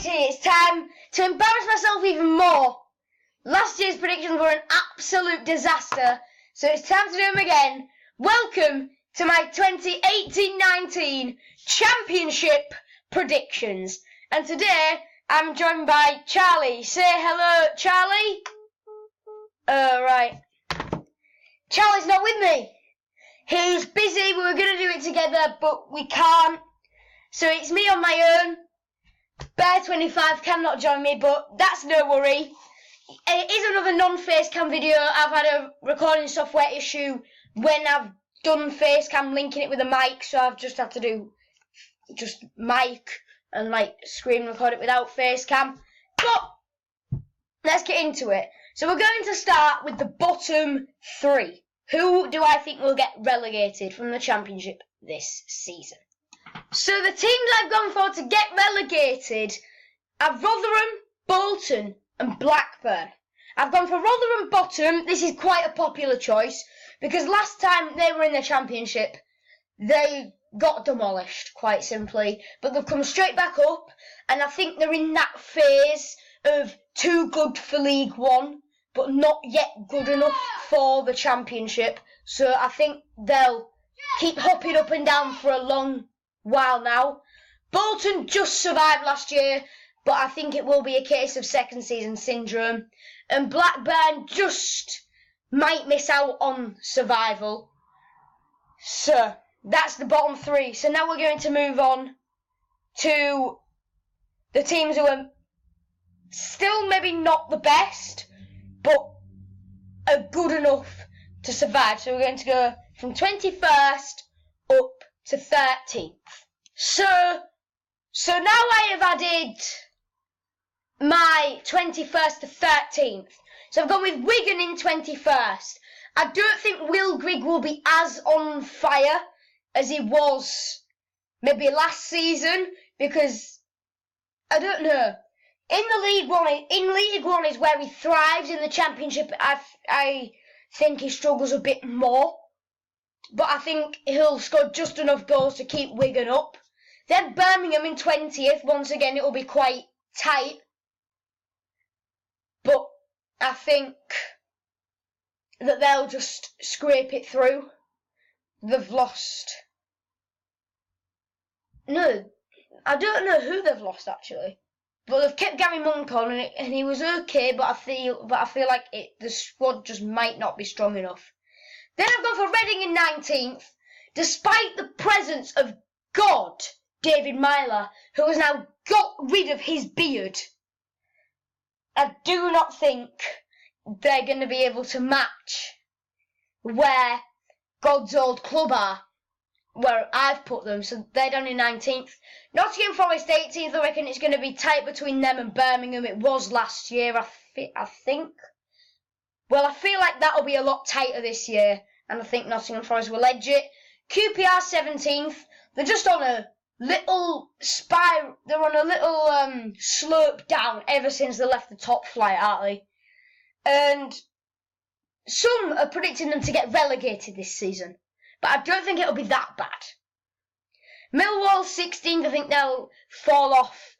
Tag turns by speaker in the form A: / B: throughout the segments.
A: Alrighty, it's time to embarrass myself even more. Last year's predictions were an absolute disaster, so it's time to do them again. Welcome to my 2018-19 Championship predictions. And today, I'm joined by Charlie. Say hello, Charlie. Right. Charlie's not with me. He's busy. We were going to do it together, but we can't. So it's me on my own. Bear25 cannot join me, but that's no worry. It is another non-Facecam video. I've had a recording software issue when I've done Facecam linking it with a mic, so I've just had to do just mic and screen record it without Facecam. But let's get into it. So we're going to start with the bottom three. Who do I think will get relegated from the Championship this season? So the teams I've gone for to get relegated are Rotherham, Bolton and Blackburn. I've gone for Rotherham bottom. This is quite a popular choice because last time they were in the Championship, they got demolished, quite simply. But they've come straight back up, and I think they're in that phase of too good for League One, but not yet good enough for the Championship. So I think they'll keep hopping up and down for a long while now. Bolton just survived last year, but I think it will be a case of second season syndrome. And Blackburn just might miss out on survival. So that's the bottom three. So now we're going to move on to the teams who are still maybe not the best, but are good enough to survive. So we're going to go from 21st up to 13th. So now I have added my 21st to 13th. So I've gone with Wigan in 21st. I don't think Will Grigg will be as on fire as he was maybe last season, because I don't know. In League One is where he thrives. In the Championship, I think he struggles a bit more. But I think he'll score just enough goals to keep Wigan up. Then Birmingham in 20th. Once again, it will be quite tight. But I think that they'll just scrape it through. They've lost. No, I don't know who they've lost actually. But they've kept Gary Monk on, and he was okay. But I feel like the squad just might not be strong enough. Then I've gone for Reading in 19th, despite the presence of God, David Myler, who has now got rid of his beard. I do not think they're going to be able to match where God's old club are, where I've put them, so they're down in 19th. Nottingham Forest 18th, I reckon it's going to be tight between them and Birmingham. It was last year, I think. Well, I feel like that'll be a lot tighter this year, and I think Nottingham Forest will edge it. QPR 17th. They're just on a little spiral. They're on a little slope down ever since they left the top flight, aren't they? And some are predicting them to get relegated this season, but I don't think it'll be that bad. Millwall 16th. I think they'll fall off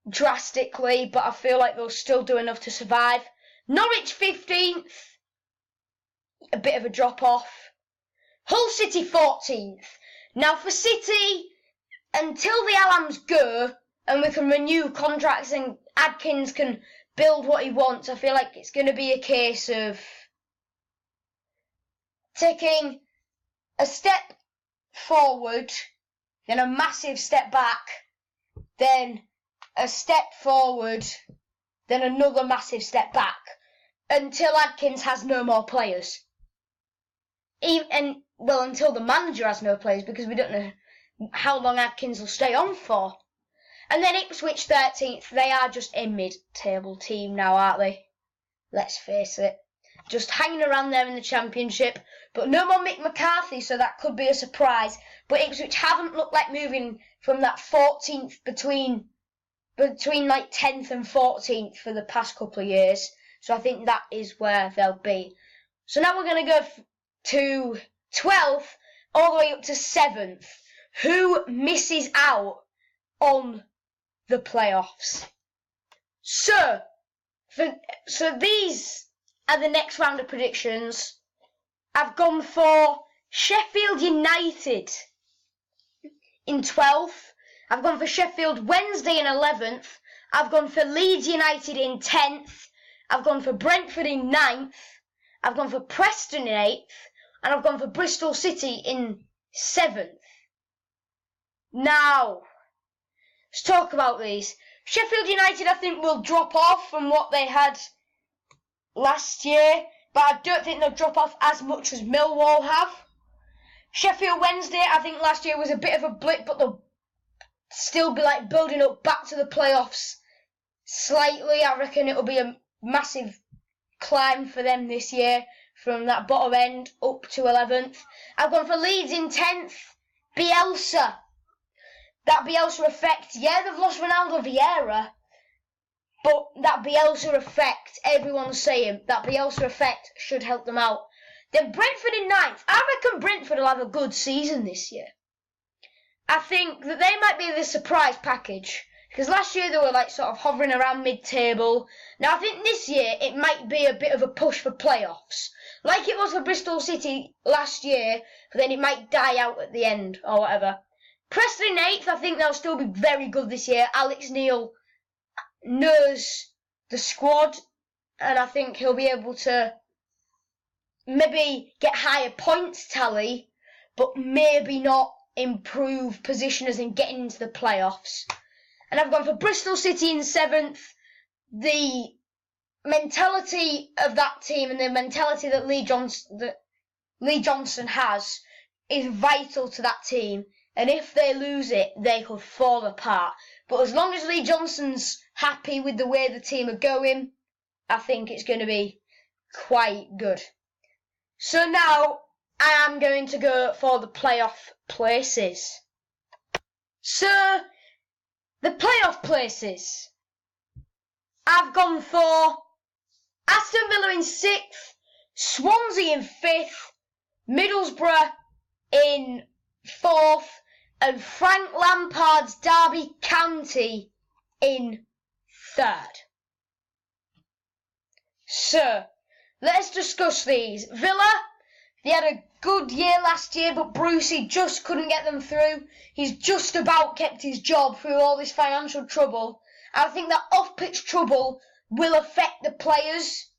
A: drastically, but I feel like they'll still do enough to survive. Norwich 15th, a bit of a drop-off. Hull City 14th. Now for City, until the Allams go and we can renew contracts and Adkins can build what he wants, I feel like it's going to be a case of taking a step forward, then a massive step back, then a step forward, then another massive step back, until Adkins has no more players. Until the manager has no players, because we don't know how long Adkins will stay on for. And then Ipswich 13th, they are just a mid-table team now, aren't they? Let's face it. Just hanging around there in the Championship, but no more Mick McCarthy, so that could be a surprise. But Ipswich haven't looked like moving from that 14th between 10th and 14th for the past couple of years. So I think that is where they'll be. So now we're going to go to 12th all the way up to 7th. Who misses out on the playoffs. So these are the next round of predictions. I've gone for Sheffield United in 12th. I've gone for Sheffield Wednesday in 11th. I've gone for Leeds United in 10th. I've gone for Brentford in 9th. I've gone for Preston in 8th. And I've gone for Bristol City in 7th. Now, let's talk about these. Sheffield United, I think, will drop off from what they had last year, but I don't think they'll drop off as much as Millwall have. Sheffield Wednesday, I think last year was a bit of a blip, but they'll still be like building up back to the playoffs slightly. I reckon it'll be a massive climb for them this year from that bottom end up to 11th. I've gone for Leeds in 10th. Bielsa. That Bielsa effect, yeah, they've lost Ronaldo Vieira, but that Bielsa effect, everyone's saying that Bielsa effect should help them out. Then Brentford in 9th. I reckon Brentford will have a good season this year. I think that they might be the surprise package, because last year they were like sort of hovering around mid-table. Now I think this year it might be a bit of a push for playoffs, like it was for Bristol City last year, but then it might die out at the end or whatever. Preston in 8th, I think they'll still be very good this year. Alex Neil knows the squad, and I think he'll be able to maybe get higher points tally, but maybe not improve position as in getting into the playoffs. And I've gone for Bristol City in 7th. The mentality of that team and the mentality that Lee Johnson has is vital to that team. And if they lose it, they could fall apart. But as long as Lee Johnson's happy with the way the team are going, I think it's going to be quite good. So now I am going to go for the playoff places. So, the playoff places. I've gone for Aston Villa in 6th, Swansea in 5th, Middlesbrough in 4th, and Frank Lampard's Derby County in 3rd. So, let's discuss these. Villa, they had a good year last year, but Brucey just couldn't get them through. He's just about kept his job through all this financial trouble. I think that off-pitch trouble will affect the players,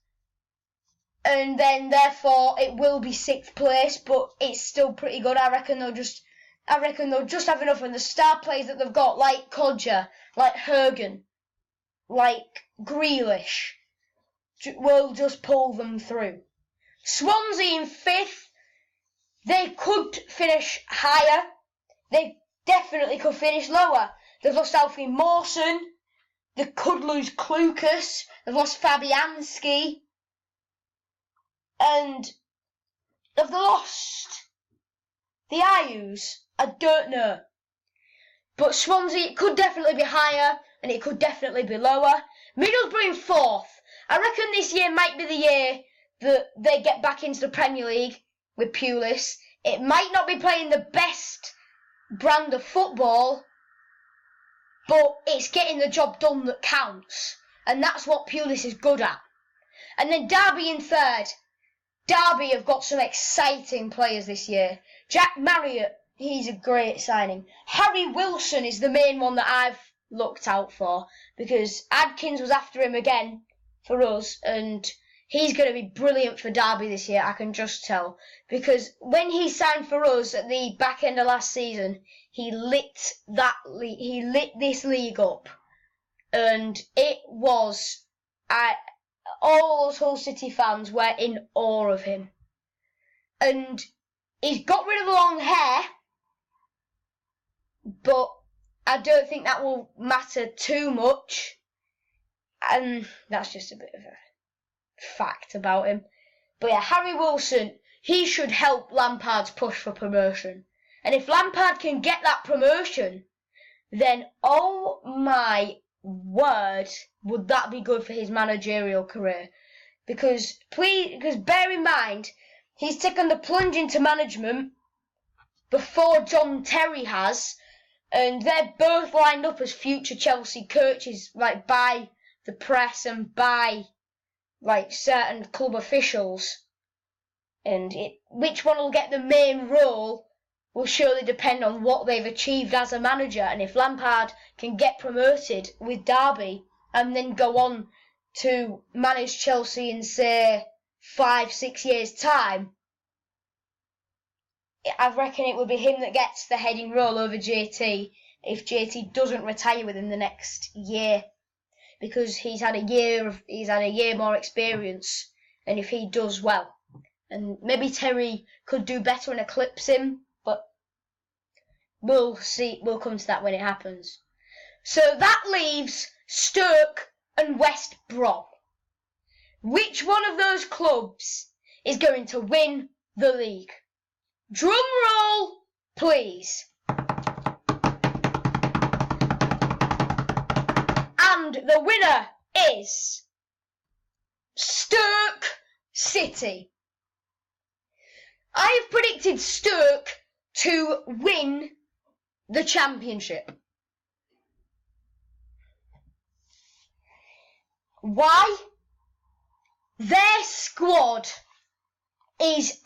A: and then therefore it will be 6th place, but it's still pretty good. I reckon they'll just have enough, and the star players that they've got, like Kodja, like Hergen, like Grealish, will just pull them through. Swansea in 5th, they could finish higher. They definitely could finish lower. They've lost Alfie Mawson. They could lose Klukas. They've lost Fabianski. And have they lost the Ayus? I don't know. But Swansea, it could definitely be higher and it could definitely be lower. Middlesbrough in 4th. I reckon this year might be the year that they get back into the Premier League with Pulis. It might not be playing the best brand of football, but it's getting the job done that counts. And that's what Pulis is good at. And then Derby in 3rd. Derby have got some exciting players this year. Jack Marriott, he's a great signing. Harry Wilson is the main one that I've looked out for, because Adkins was after him again for us, and he's going to be brilliant for Derby this year, I can just tell. Because when he signed for us at the back end of last season, he lit this league up. And it was... all those Hull City fans were in awe of him. And he's got rid of the long hair, but I don't think that will matter too much. And that's just a bit of a fact about him. But yeah, Harry Wilson, he should help Lampard's push for promotion. And if Lampard can get that promotion, then oh my word, would that be good for his managerial career. Because bear in mind, he's taken the plunge into management before John Terry has, and they're both lined up as future Chelsea coaches, like by the press and by like certain club officials. And which one will get the main role will surely depend on what they've achieved as a manager. And if Lampard can get promoted with Derby and then go on to manage Chelsea in, say, 5-6 years' time, I reckon it will be him that gets the heading role over JT if JT doesn't retire within the next year, because he's had a year more experience, and if he does well, and maybe Terry could do better and eclipse him, but we'll see. We'll come to that when it happens. So that leaves Stoke and West Brom. Which one of those clubs is going to win the league? Drum roll, please. And the winner is Stoke City. I have predicted Stoke to win the championship. Why? Their squad is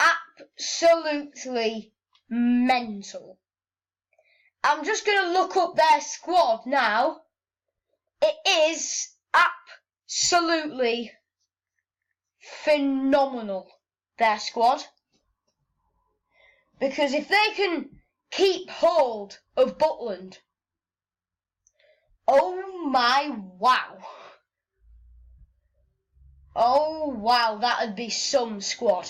A: absolutely mental. I'm just going to look up their squad now. It is absolutely phenomenal, their squad. Because if they can keep hold of Butland, oh my wow. Oh wow, that would be some squad.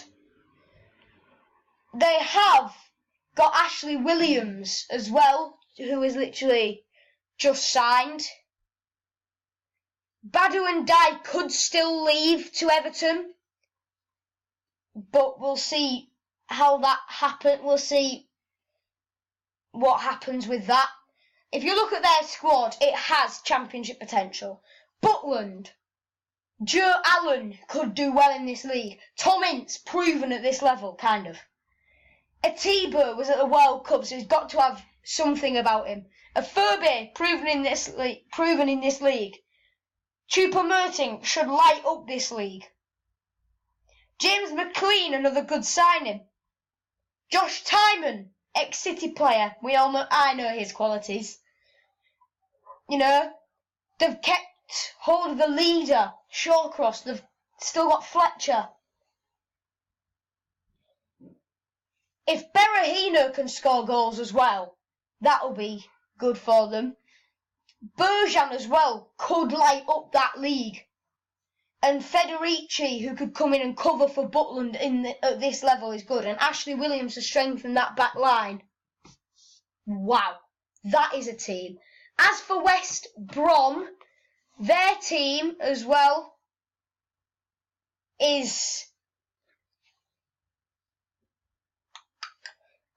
A: They have got Ashley Williams as well, who is literally just signed. Badu and Dye could still leave to Everton, but we'll see how that happens. We'll see what happens with that. If you look at their squad, it has championship potential. Butland, Joe Allen could do well in this league. Tom Ince, proven at this level, kind of. Atiba was at the World Cup, so he's got to have something about him. Afobe, proven in this league. Choupo-Moting should light up this league. James McLean, another good signing. Josh Tymon, ex-City player. I know his qualities. You know, they've kept hold of the leader, Shawcross. They've still got Fletcher. If Berahino can score goals as well, that'll be good for them. Bergeron as well could light up that league. And Federici, who could come in and cover for Butland at this level, is good. And Ashley Williams to strengthen that back line. Wow, that is a team. As for West Brom, their team as well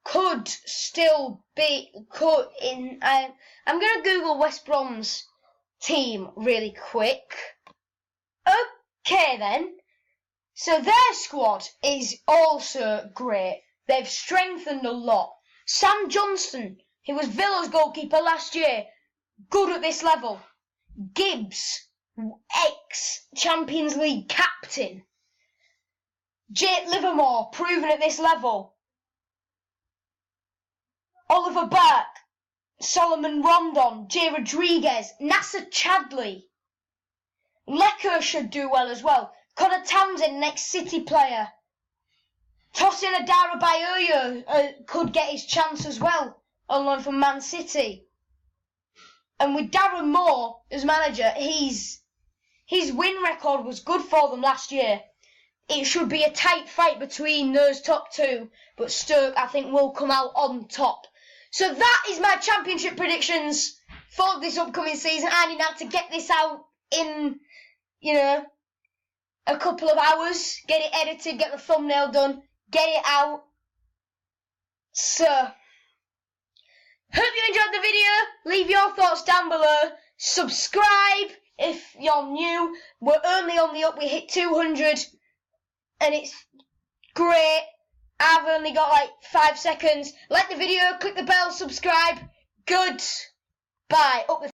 A: could still be I'm going to Google West Brom's team really quick. Okay then. So their squad is also great. They've strengthened a lot. Sam Johnson, who was Villa's goalkeeper last year, good at this level. Gibbs, ex-Champions League captain. Jake Livermore, proven at this level. Oliver Burke, Solomon Rondon, Jay Rodriguez, Nasser Chadley. Lecco should do well as well. Connor Townsend, next City player. Tosin Adara Bayoyo could get his chance as well, on loan from Man City. And with Darren Moore as manager, his win record was good for them last year. It should be a tight fight between those top two, but Stoke, I think, will come out on top. So that is my championship predictions for this upcoming season. I need now to get this out in, a couple of hours. Get it edited, get the thumbnail done, get it out. So, hope you enjoyed the video. Leave your thoughts down below. Subscribe if you're new. We're only on the up. We hit 200 and it's great. I've only got like 5 seconds. Like the video, click the bell, subscribe. Goodbye. Up the